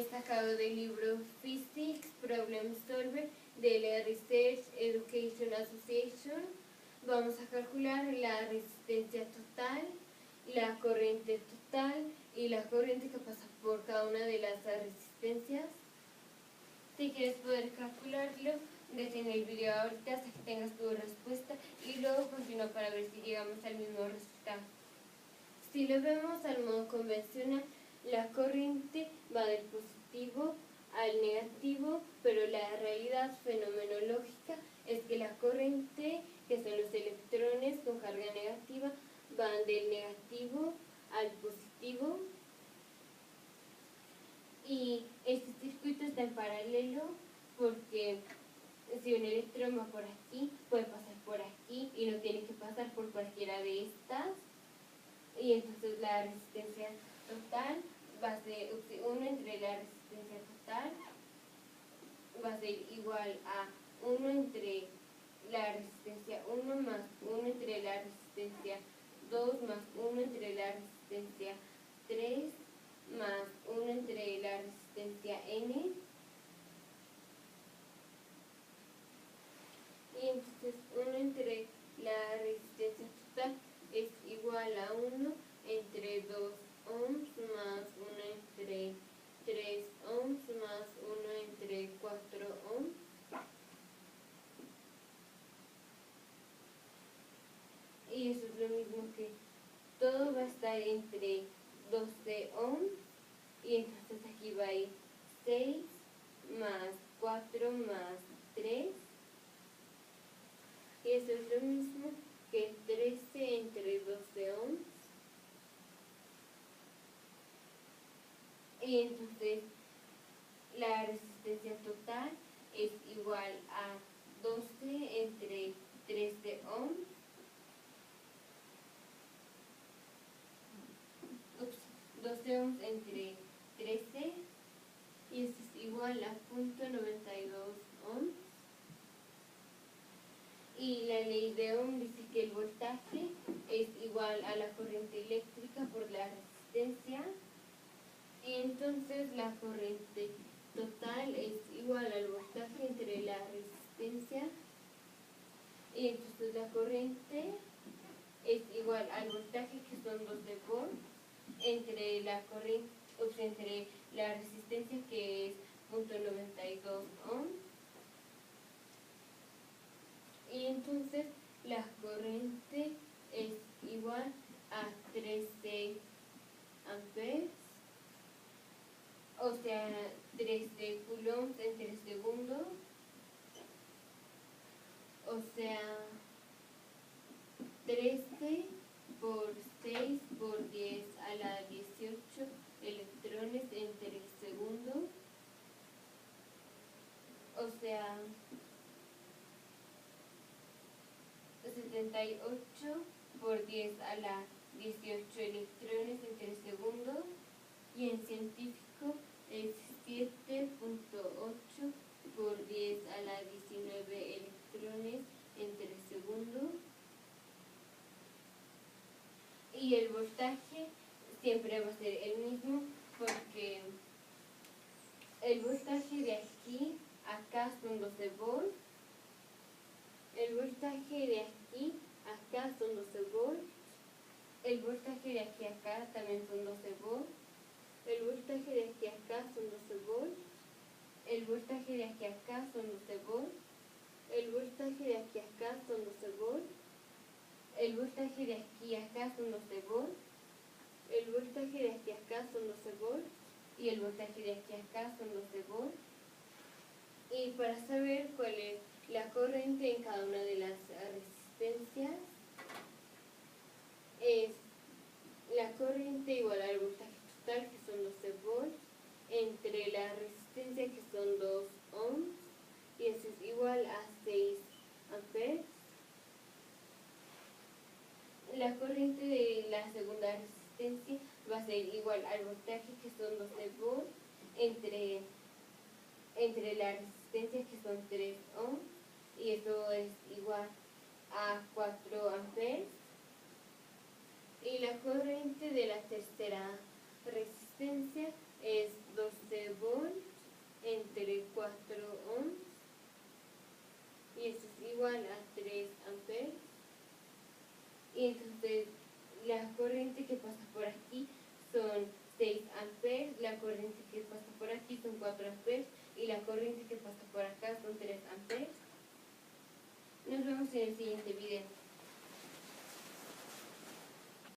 es sacado del libro Physics Problem Solver de la Research Education Association. Vamos a calcular la resistencia total, la corriente total y la corriente que pasa por cada una de las resistencias. Si quieres poder calcularlo, detén el video ahorita hasta que tengas tu respuesta y luego continúa para ver si llegamos al mismo resultado. Si lo vemos al modo convencional, la corriente va del positivo al negativo, pero la realidad fenomenológica es que la corriente, que son los electrones con carga negativa, van del negativo al positivo. Y este circuito está en paralelo porque si un electrón va por aquí, puede pasar por aquí y no tiene que pasar por cualquiera de estas. Y entonces la resistencia total va a ser 1 entre la resistencia total va a ser igual a 1 entre la resistencia 1 más 1 entre la resistencia 2 más 1 entre la resistencia 3 más 1 entre la resistencia n. Y entonces 1 entre la resistencia total es igual a 1 entre 2 ohms más 1 entre 3 ohms más 1 entre 4 ohms. Y eso es lo mismo que todo va a estar entre 12 ohms. Y entonces aquí va a ir 6 más 4 más 3. Y eso es lo mismo que 13 entre 12 ohms. Y entonces la resistencia total es igual a 12 entre 13 ohms. 12 ohms entre 13. Y esto es igual a 0.92 ohms. Y la ley de Ohm dice que el voltaje es igual a la corriente eléctrica por la resistencia. Y entonces la corriente total es igual al voltaje entre la resistencia. Y entonces la corriente es igual al voltaje, que son 12 volts, entre la corriente, o sea, entre la resistencia, que es 0.92 ohms. Y entonces la corriente es igual a 13 amperes, o sea, 13 coulombs en 3 segundos, o sea, 13 por 6 por 10 a la 18 electrones en 3 segundos, o sea, 78 por 10 a la 18 electrones en 3 segundos, y en científico es 7.8 por 10 a la 19 electrones en 3 segundos. Y el voltaje siempre va a ser el mismo, porque el voltaje de aquí a acá son 12 volts. El voltaje de aquí a acá son 12 volts. El voltaje de aquí a acá también son 12 volts. El voltaje de aquí a acá son 12 volts. El voltaje de aquí a acá son 12 volts. El voltaje de aquí a acá son 12 volts. El voltaje de aquí a acá son 12 volts. El voltaje de aquí a acá son 12 volts. Y el voltaje de aquí a acá son 12 volts. Y para saber cuál es la corriente en cada una de las resistencias, es la corriente igual al voltaje total, que son 12 volts, entre la resistencia, que son 2 ohms, y eso es igual a 6 amperes. La corriente de la segunda resistencia va a ser igual al voltaje, que son 12 volts, entre la resistencia, que son 3 ohms, y eso es igual a 4 amperes. Y la corriente de la tercera resistencia es 12 volts igual a